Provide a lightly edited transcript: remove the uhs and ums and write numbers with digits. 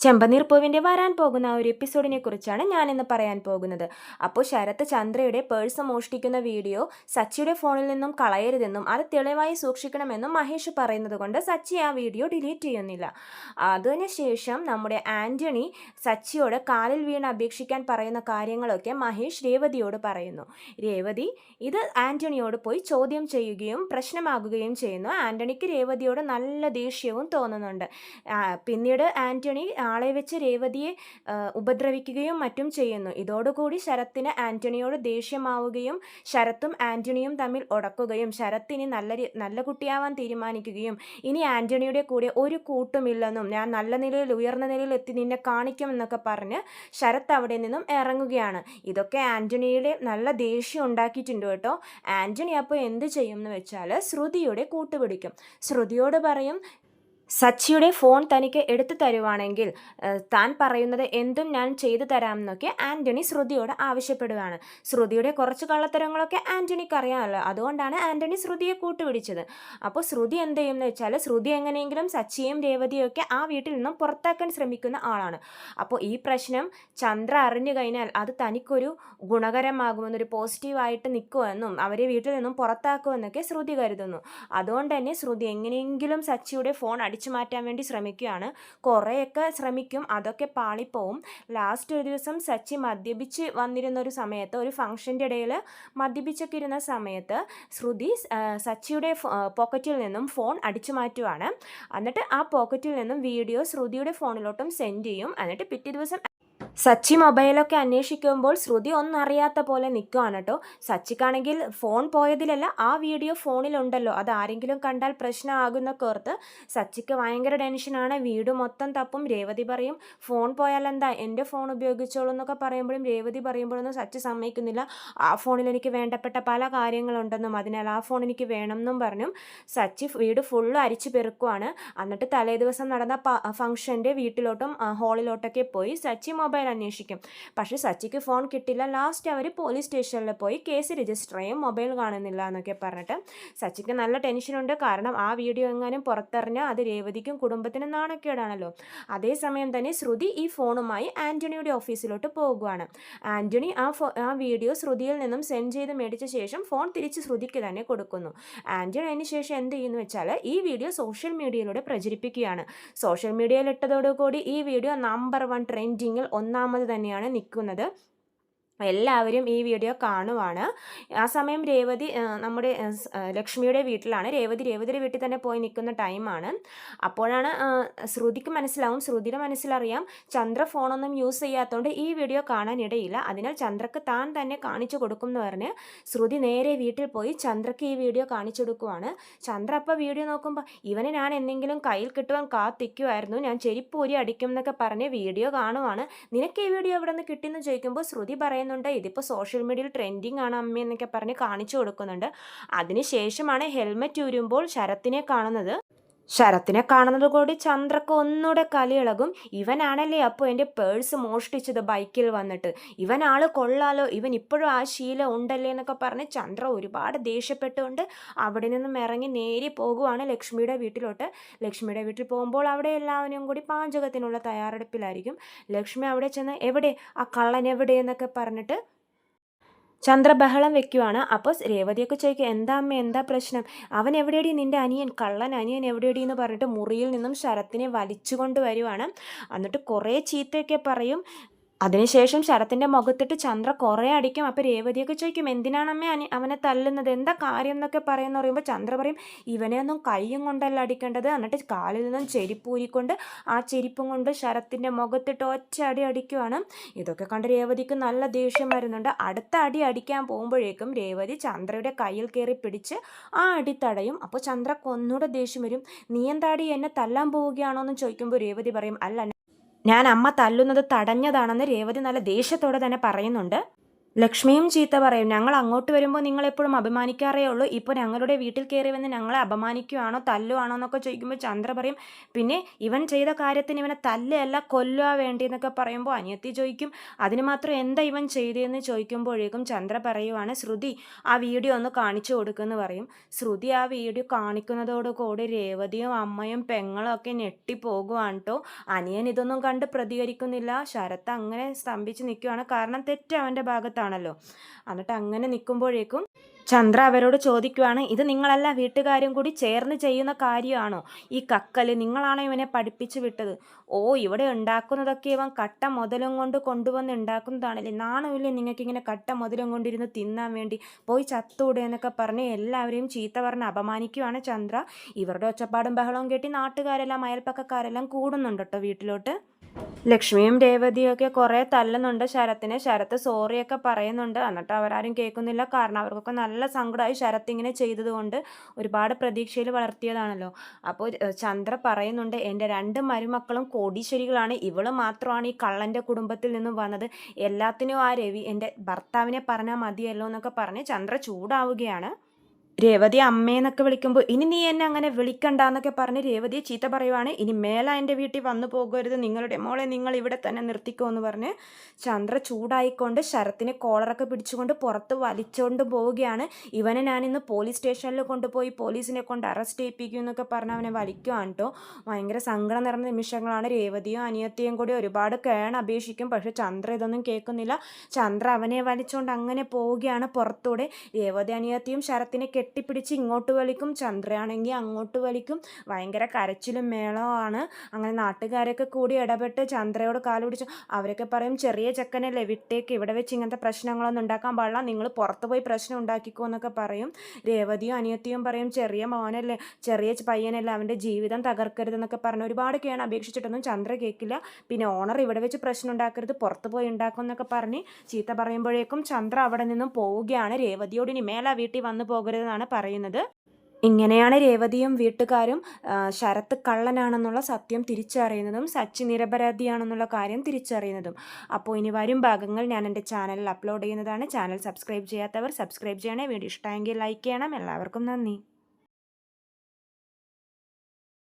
ചെമ്പനീർ പൂവിൻ്റെ വരാൻ പോകുന്ന ആ ഒരു എപ്പിസോഡിനെ കുറിച്ചാണ് ഞാനിന്ന് പറയാൻ പോകുന്നത്. അപ്പോൾ ശരത്ത് ചന്ദ്രയുടെ പേഴ്സ് മോഷ്ടിക്കുന്ന വീഡിയോ സച്ചിയുടെ ഫോണിൽ നിന്നും കളയരുതെന്നും അത് തെളിവായി സൂക്ഷിക്കണമെന്നും മഹേഷ് പറയുന്നത് കൊണ്ട് സച്ചി ആ വീഡിയോ ഡിലീറ്റ് ചെയ്യുന്നില്ല. അതിനുശേഷം നമ്മുടെ ആൻ്റണി സച്ചിയോട് കാലിൽ വീണ് അപേക്ഷിക്കാൻ പറയുന്ന കാര്യങ്ങളൊക്കെ മഹേഷ് രേവതിയോട് പറയുന്നു. രേവതി ഇത് ആൻ്റണിയോട് പോയി ചോദ്യം ചെയ്യുകയും പ്രശ്നമാകുകയും ചെയ്യുന്നു. ആൻ്റണിക്ക് രേവതിയോട് നല്ല ദേഷ്യവും തോന്നുന്നുണ്ട്. പിന്നീട് ആൻ്റണി ആളെ വെച്ച് രേവതിയെ ഉപദ്രവിക്കുകയും മറ്റും ചെയ്യുന്നു. ഇതോടുകൂടി ശരത്തിന് ആൻ്റണിയോട് ദേഷ്യമാവുകയും ശരത്തും ആൻ്റണിയും തമ്മിൽ ഉടക്കുകയും ശരത്ത് ഇനി നല്ല കുട്ടിയാവാൻ തീരുമാനിക്കുകയും ഇനി ആൻ്റണിയുടെ കൂടെ ഒരു കൂട്ടുമില്ലെന്നും ഞാൻ നല്ല നിലയിൽ ഉയർന്ന നിലയിൽ എത്തി നിന്നെ കാണിക്കുമെന്നൊക്കെ പറഞ്ഞ് ശരത്ത് അവിടെ നിന്നും ഇറങ്ങുകയാണ്. ഇതൊക്കെ ആൻ്റണിയുടെ നല്ല ദേഷ്യം ഉണ്ടാക്കിയിട്ടുണ്ട് കേട്ടോ. ആൻ്റണി അപ്പോൾ എന്ത് ചെയ്യും എന്ന് വെച്ചാൽ ശ്രുതിയുടെ കൂട്ടുപിടിക്കും. ശ്രുതിയോട് പറയും, സച്ചിയുടെ ഫോൺ തനിക്ക് എടുത്തു തരുവാണെങ്കിൽ താൻ പറയുന്നത് എന്തും ഞാൻ ചെയ്തു തരാമെന്നൊക്കെ ആൻ്റണി ശ്രുതിയോട് ആവശ്യപ്പെടുകയാണ്. ശ്രുതിയുടെ കുറച്ച് കള്ളത്തരങ്ങളൊക്കെ ആൻ്റണിക്ക് അറിയാമല്ലോ, അതുകൊണ്ടാണ് ആൻ്റണി ശ്രുതിയെ കൂട്ടുപിടിച്ചത്. അപ്പോൾ ശ്രുതി എന്ത് ചെയ്യുമെന്ന് വെച്ചാൽ ശ്രുതി എങ്ങനെയെങ്കിലും സച്ചിയും രേവതിയും ഒക്കെ ആ വീട്ടിൽ നിന്നും പുറത്താക്കാൻ ശ്രമിക്കുന്ന ആളാണ്. അപ്പോൾ ഈ പ്രശ്നം ചന്ദ്ര അറിഞ്ഞു കഴിഞ്ഞാൽ അത് തനിക്കൊരു ഗുണകരമാകുമെന്നൊരു പോസിറ്റീവായിട്ട് നിൽക്കുമെന്നും അവരെ വീട്ടിൽ നിന്നും പുറത്താക്കുമെന്നൊക്കെ ശ്രുതി കരുതുന്നു. അതുകൊണ്ട് തന്നെ ശ്രുതി എങ്ങനെയെങ്കിലും സച്ചിയുടെ ഫോൺ അടിച്ചു മാറ്റാൻ വേണ്ടി ശ്രമിക്കുകയാണ്. കുറേയൊക്കെ ശ്രമിക്കും, അതൊക്കെ പാളിപ്പോവും. ലാസ്റ്റ് ഒരു ദിവസം സച്ചി മദ്യപിച്ച് വന്നിരുന്ന ഒരു സമയത്ത്, ഒരു ഫംഗ്ഷൻ്റെ ഇടയിൽ മദ്യപിച്ചൊക്കെ ഇരുന്ന സമയത്ത് ശ്രുതി സച്ചിയുടെ പോക്കറ്റിൽ നിന്നും ഫോൺ അടിച്ചു മാറ്റുവാണ്. എന്നിട്ട് ആ പോക്കറ്റിൽ നിന്നും വീഡിയോ ശ്രുതിയുടെ ഫോണിലോട്ടും സെൻഡ് ചെയ്യും. എന്നിട്ട് പിറ്റേ ദിവസം സച്ചി മൊബൈലൊക്കെ അന്വേഷിക്കുമ്പോൾ ശ്രുതി ഒന്നും അറിയാത്ത പോലെ നിൽക്കുകയാണ് കേട്ടോ. സച്ചിക്കാണെങ്കിൽ ഫോൺ പോയതിലല്ല, ആ വീഡിയോ ഫോണിലുണ്ടല്ലോ, അത് ആരെങ്കിലും കണ്ടാൽ പ്രശ്നമാകുന്നൊക്കെ ഓർത്ത് സച്ചിക്ക് ഭയങ്കര ടെൻഷനാണ്. വീട് മൊത്തം തപ്പും. രേവതി പറയും ഫോൺ പോയാൽ എന്താ, എൻ്റെ ഫോൺ ഉപയോഗിച്ചോളൂ എന്നൊക്കെ പറയുമ്പോഴും രേവതി പറയുമ്പോഴൊന്നും സച്ചി സമ്മതിക്കുന്നില്ല. ആ ഫോണിൽ എനിക്ക് വേണ്ടപ്പെട്ട പല കാര്യങ്ങളുണ്ടെന്നും അതിനാൽ ആ ഫോൺ എനിക്ക് വേണം എന്നും പറഞ്ഞും സച്ചി വീട് ഫുള്ള് അരിച്ചു പെറുക്കുവാണ്. എന്നിട്ട് തലേ ദിവസം നടന്ന ഫംഗ്ഷൻ്റെ വീട്ടിലോട്ടും ഹാളിലോട്ടൊക്കെ പോയി സച്ചി മൊബൈൽ അന്വേഷിക്കും. പക്ഷെ സച്ചിക്ക് ഫോൺ കിട്ടില്ല. ലാസ്റ്റ് അവർ പോലീസ് സ്റ്റേഷനിൽ പോയി കേസ് രജിസ്റ്റർ ചെയ്യും, മൊബൈൽ കാണുന്നില്ല എന്നൊക്കെ പറഞ്ഞിട്ട്. സച്ചിക്ക് നല്ല ടെൻഷനുണ്ട്, കാരണം ആ വീഡിയോ എങ്ങാനും പുറത്തറിഞ്ഞാൽ അത് രേവതിക്കും കുടുംബത്തിനും നാണക്കേടാണല്ലോ. അതേസമയം തന്നെ ശ്രുതി ഈ ഫോണുമായി ആൻ്റണിയുടെ ഓഫീസിലോട്ട് പോകുകയാണ്. ആൻ്റണി ആ വീഡിയോ ശ്രുതിയിൽ നിന്നും സെൻഡ് ചെയ്ത് മേടിച്ച ശേഷം ഫോൺ തിരിച്ച് ശ്രുതിക്ക് തന്നെ കൊടുക്കുന്നു. ആൻ്റണി അതിന് ശേഷം എന്ത് ചെയ്യുന്നു വെച്ചാൽ ഈ വീഡിയോ സോഷ്യൽ മീഡിയയിലൂടെ പ്രചരിപ്പിക്കുകയാണ്. സോഷ്യൽ മീഡിയയിൽ ഇട്ടതോടുകൂടി ഈ വീഡിയോ നമ്പർ 1 ട്രെൻഡിങ്ങിൽ ഒന്നാമത് തന്നെയാണ് നിൽക്കുന്നത്. എല്ലാവരും ഈ വീഡിയോ കാണുവാണ്. ആ സമയം രേവതി നമ്മുടെ ലക്ഷ്മിയുടെ വീട്ടിലാണ്. രേവതിയുടെ വീട്ടിൽ തന്നെ പോയി നിൽക്കുന്ന ടൈമാണ്. അപ്പോഴാണ് ശ്രുതിക്ക് മനസ്സിലാവും, ശ്രുതിയുടെ മനസ്സിലറിയാം ചന്ദ്ര ഫോണൊന്നും യൂസ് ചെയ്യാത്തതുകൊണ്ട് ഈ വീഡിയോ കാണാനിടയില്ല, അതിനാൽ ചന്ദ്രക്ക് താൻ തന്നെ കാണിച്ചു കൊടുക്കും എന്ന് പറഞ്ഞ് ശ്രുതി നേരെ വീട്ടിൽ പോയി ചന്ദ്രക്ക് ഈ വീഡിയോ കാണിച്ചു കൊടുക്കുവാണ്. ചന്ദ്ര അപ്പോൾ വീഡിയോ നോക്കുമ്പോൾ ഇവനെ ഞാൻ എന്തെങ്കിലും കയ്യിൽ കിട്ടുവാൻ കാത്തിക്കുമായിരുന്നു, ഞാൻ ചെരിപ്പൂരി അടിക്കും എന്നൊക്കെ പറഞ്ഞ് വീഡിയോ കാണുവാണ്. നിനക്ക് ഈ വീഡിയോ എവിടെ നിന്ന് കിട്ടിയെന്ന് ചോദിക്കുമ്പോൾ ശ്രുതി പറയുന്നു, ഇതിപ്പോൾ സോഷ്യൽ മീഡിയയിൽ ട്രെൻഡിങ് ആണ് അമ്മ എന്നൊക്കെ പറഞ്ഞ് കാണിച്ചു കൊടുക്കുന്നുണ്ട്. അതിനുശേഷമാണ് ഹെൽമെറ്റ് ഊരുമ്പോൾ ശരത്തിനെ കാണുന്നത് കൂടി ചന്ദ്രക്ക് ഒന്നുകൂടെ കലിയിളകും. ഇവനാണല്ലേ അപ്പോൾ എൻ്റെ പേഴ്സ് മോഷ്ടിച്ചത് ബൈക്കിൽ വന്നിട്ട്, ഇവൻ ആൾ കൊള്ളാലോ, ഇവൻ ഇപ്പോഴും ആ ശീലം ഉണ്ടല്ലേ എന്നൊക്കെ പറഞ്ഞ് ചന്ദ്ര ഒരുപാട് ദേഷ്യപ്പെട്ടുകൊണ്ട് അവിടെ നിന്നും ഇറങ്ങി നേരെ പോകുവാണ് ലക്ഷ്മിയുടെ വീട്ടിലോട്ട്. ലക്ഷ്മിയുടെ വീട്ടിൽ പോകുമ്പോൾ അവിടെ എല്ലാവരും കൂടി പാചകത്തിനുള്ള തയ്യാറെടുപ്പിലായിരിക്കും. ലക്ഷ്മി അവിടെ ചെന്ന് എവിടെ ആ കള്ളൻ എവിടെ എന്നൊക്കെ പറഞ്ഞിട്ട് ചന്ദ്ര ബഹളം വെക്കുവാണ്. അപ്പോൾ രേവതിയൊക്കെ ചോദിക്കുക, എന്താ അമ്മ, എന്താ പ്രശ്നം, അവൻ എവിടെയടി, നിൻ്റെ അനിയൻ, കള്ളൻ അനിയൻ എവിടെയടി എന്ന് പറഞ്ഞിട്ട് മുറിയിൽ നിന്നും ശരത്തിനെ വലിച്ചുകൊണ്ട് വരുവാണ്. എന്നിട്ട് കുറേ ചീത്തയൊക്കെ പറയും. അതിനുശേഷം ശരത്തിൻ്റെ മുഖത്തിട്ട് ചന്ദ്ര കുറേ അടിക്കും. അപ്പോൾ രേവതിയൊക്കെ ചോദിക്കും, എന്തിനാണമ്മേ അവനെ തല്ലുന്നത്, എന്താ കാര്യം എന്നൊക്കെ പറയുമെന്ന് പറയുമ്പോൾ ചന്ദ്ര പറയും, ഇവനെയൊന്നും കയ്യും കൊണ്ടല്ല അടിക്കേണ്ടത്. എന്നിട്ട് കാലിൽ നിന്നും ചെരിപ്പൂരിക്കൊണ്ട് ആ ചെരിപ്പും കൊണ്ട് ശരത്തിൻ്റെ മുഖത്തിട്ട് ഒറ്റ അടി അടിക്കുവാണ്. ഇതൊക്കെ കണ്ട് രേവതിക്ക് നല്ല ദേഷ്യം വരുന്നുണ്ട്. അടുത്ത അടി അടിക്കാൻ പോകുമ്പോഴേക്കും രേവതി ചന്ദ്രയുടെ കയ്യിൽ കയറി പിടിച്ച് ആ അടി തടയും. അപ്പോൾ ചന്ദ്രക്ക് ഒന്നുകൂടെ ദേഷ്യം വരും. നീ എന്താടി എന്നെ തല്ലാൻ പോവുകയാണോ എന്ന് ചോദിക്കുമ്പോൾ രേവതി പറയും, അല്ല, ഞാൻ അമ്മ തല്ലുന്നത് തടഞ്ഞതാണെന്ന് രേവതി നല്ല ദേഷ്യത്തോടെ തന്നെ പറയുന്നുണ്ട്. ലക്ഷ്മിയും ചീത്ത പറയും. ഞങ്ങൾ അങ്ങോട്ട് വരുമ്പോൾ നിങ്ങളെപ്പോഴും അപമാനിക്കാറേ ഉള്ളൂ. ഇപ്പോൾ ഞങ്ങളുടെ വീട്ടിൽ കയറി വന്ന് ഞങ്ങളെ അപമാനിക്കുകയാണോ തല്ലുവാണോ എന്നൊക്കെ ചോദിക്കുമ്പോൾ ചന്ദ്ര പറയും, പിന്നെ ഇവൻ ചെയ്ത കാര്യത്തിന് ഇവനെ തല്ലുകയല്ല കൊല്ലുക വേണ്ടിയെന്നൊക്കെ പറയുമ്പോൾ അനിയത്തി ചോദിക്കും, അതിന് മാത്രം എന്താ ഇവൻ ചെയ്തതെന്ന് ചോദിക്കുമ്പോഴേക്കും ചന്ദ്ര പറയുവാണ്, ശ്രുതി ആ വീഡിയോ ഒന്ന് കാണിച്ചു കൊടുക്കുമെന്ന് പറയും. ശ്രുതി ആ വീഡിയോ കാണിക്കുന്നതോടുകൂടി രേവതിയും അമ്മയും പെങ്ങളും ഒക്കെ ഞെട്ടിപ്പോകുവാണ് കേട്ടോ. അനിയൻ ഇതൊന്നും കണ്ട് പ്രതികരിക്കുന്നില്ല. ശരത്ത് അങ്ങനെ സ്തംഭിച്ച് നിൽക്കുകയാണ്. കാരണം തെറ്റ് അവൻ്റെ ഭാഗത്താണല്ലോ. എന്നിട്ട് അങ്ങനെ നിൽക്കുമ്പോഴേക്കും ചന്ദ്ര അവരോട് ചോദിക്കുവാണ്, ഇത് നിങ്ങളെല്ലാ വീട്ടുകാരും കൂടി ചേർന്ന് ചെയ്യുന്ന കാര്യമാണോ? ഈ കക്കല് നിങ്ങളാണോ ഇവനെ പഠിപ്പിച്ച് വിട്ടത്? ഓ, ഇവിടെ ഉണ്ടാക്കുന്നതൊക്കെ ഇവൻ കട്ട മുതലും കൊണ്ട് കൊണ്ടുവന്ന് ഉണ്ടാക്കുന്നതാണല്ലേ, നാണമില്ലേ നിങ്ങൾക്കിങ്ങനെ കട്ട മുതലും കൊണ്ടിരുന്ന് തിന്നാൻ വേണ്ടി? പോയി ചത്തൂടെ എന്നൊക്കെ പറഞ്ഞ് എല്ലാവരെയും ചീത്ത പറഞ്ഞ് അപമാനിക്കുവാണ് ചന്ദ്ര. ഇവരുടെ ഒച്ചപ്പാടും ബഹളവും കേട്ടി നാട്ടുകാരെല്ലാം അയൽപ്പക്കക്കാരെല്ലാം കൂടുന്നുണ്ട് കേട്ടോ വീട്ടിലോട്ട്. ലക്ഷ്മിയും രേവതിയും ഒക്കെ കുറേ തല്ലുന്നുണ്ട് ശരത്തിനെ. ശരത്ത് സോറിയൊക്കെ പറയുന്നുണ്ട്. എന്നിട്ട് അവരാരും കേൾക്കുന്നില്ല. കാരണം അവർക്കൊക്കെ നല്ല സങ്കടമായി ശരത്ത് ഇങ്ങനെ ചെയ്തതുകൊണ്ട്. ഒരുപാട് പ്രതീക്ഷയിൽ വളർത്തിയതാണല്ലോ. അപ്പോൾ ചന്ദ്ര പറയുന്നുണ്ട്, എൻ്റെ 2 മരുമക്കളും കോടീശ്വരികളാണ്, ഇവള് മാത്രമാണ് ഈ കള്ളൻ്റെ കുടുംബത്തിൽ നിന്നും വന്നത്. എല്ലാത്തിനും ആ രവി എൻ്റെ ഭർത്താവിനെ പറഞ്ഞാൽ മതിയല്ലോ എന്നൊക്കെ പറഞ്ഞ് ചന്ദ്ര ചൂടാവുകയാണ്. രേവതി അമ്മേന്നൊക്കെ വിളിക്കുമ്പോൾ ഇനി നീ എന്നെ അങ്ങനെ വിളിക്കണ്ട എന്നൊക്കെ പറഞ്ഞ് രേവതിയെ ചീത്ത പറയുവാണ്. ഇനി മേല എൻ്റെ വീട്ടിൽ വന്നു പോകരുത്, നിങ്ങളുടെ മോളെ നിങ്ങൾ ഇവിടെ തന്നെ നിർത്തിക്കോ എന്ന് പറഞ്ഞ് ചന്ദ്ര ചൂടായിക്കൊണ്ട് ശരത്തിനെ കോളറൊക്കെ പിടിച്ചുകൊണ്ട് പുറത്ത് വലിച്ചുകൊണ്ട് പോവുകയാണ്. ഇവനെ ഞാനിന്ന് പോലീസ് സ്റ്റേഷനിൽ കൊണ്ടുപോയി പോലീസിനെ കൊണ്ട് അറസ്റ്റ് ചെയ്യിപ്പിക്കും എന്നൊക്കെ പറഞ്ഞ് അവനെ വലിക്കുവാണ് കേട്ടോ. ഭയങ്കര സങ്കടം നിറഞ്ഞ നിമിഷങ്ങളാണ്. രേവതിയും അനിയത്തിയും കൂടി ഒരുപാട് അപേക്ഷിക്കും. പക്ഷെ ചന്ദ്ര ഇതൊന്നും കേൾക്കുന്നില്ല. ചന്ദ്ര അവനെ വലിച്ചുകൊണ്ട് അങ്ങനെ പോവുകയാണ് പുറത്തൂടെ. രേവതി അനിയത്തിയും ശരത്തിനെ കെട്ടിപ്പിടിച്ച് ഇങ്ങോട്ട് വലിക്കും, ചന്ദ്രയാണെങ്കിൽ അങ്ങോട്ട് വലിക്കും. ഭയങ്കര കരച്ചിലും മേളമാണ്. അങ്ങനെ നാട്ടുകാരൊക്കെ കൂടി ഇടപെട്ട് ചന്ദ്രയോട് കാല് പിടിച്ചു. അവരൊക്കെ പറയും, ചെറിയ ചെക്കനല്ലേ വിട്ടേക്ക്, ഇവിടെ വെച്ച് ഇങ്ങനത്തെ പ്രശ്നങ്ങളൊന്നും ഉണ്ടാക്കാൻ പാടില്ല, നിങ്ങൾ പുറത്ത് പോയി പ്രശ്നം ഉണ്ടാക്കിക്കോ എന്നൊക്കെ പറയും. രേവതിയും അനിയത്തിയും പറയും, ചെറിയ മോനല്ലേ, ചെറിയ പയ്യനല്ലേ, അവൻ്റെ ജീവിതം തകർക്കരുതെന്നൊക്കെ പറഞ്ഞ് ഒരുപാട് അപേക്ഷിച്ചിട്ടൊന്നും ചന്ദ്ര കേൾക്കില്ല. പിന്നെ ഓണർ ഇവിടെ വെച്ച് പ്രശ്നം ഉണ്ടാക്കരുത്, പുറത്ത് പോയി ഉണ്ടാക്കും എന്നൊക്കെ പറഞ്ഞ് ചീത്ത പറയുമ്പോഴേക്കും ചന്ദ്ര അവിടെ നിന്നും പോവുകയാണ്. രേവതിയോട് ഇനി മേല വീട്ടിൽ വന്നു പോകരുതെന്നാണ് പറയുന്നത്. ഇങ്ങനെയാണ് രേവതിയും വീട്ടുകാരും ശരത്ത് കള്ളനാണെന്നുള്ള സത്യം തിരിച്ചറിയുന്നതും സച്ചി നിരപരാധിയാണെന്നുള്ള കാര്യം തിരിച്ചറിയുന്നതും. അപ്പോൾ ഇനി വരും ഭാഗങ്ങൾ ഞാൻ എൻ്റെ ചാനലിൽ അപ്ലോഡ് ചെയ്യുന്നതാണ്. ചാനൽ സബ്സ്ക്രൈബ് ചെയ്യാത്തവർ സബ്സ്ക്രൈബ് ചെയ്യണേ. വീഡിയോ ഇഷ്ടമെങ്കിൽ ലൈക്ക് ചെയ്യണം. എല്ലാവർക്കും നന്ദി.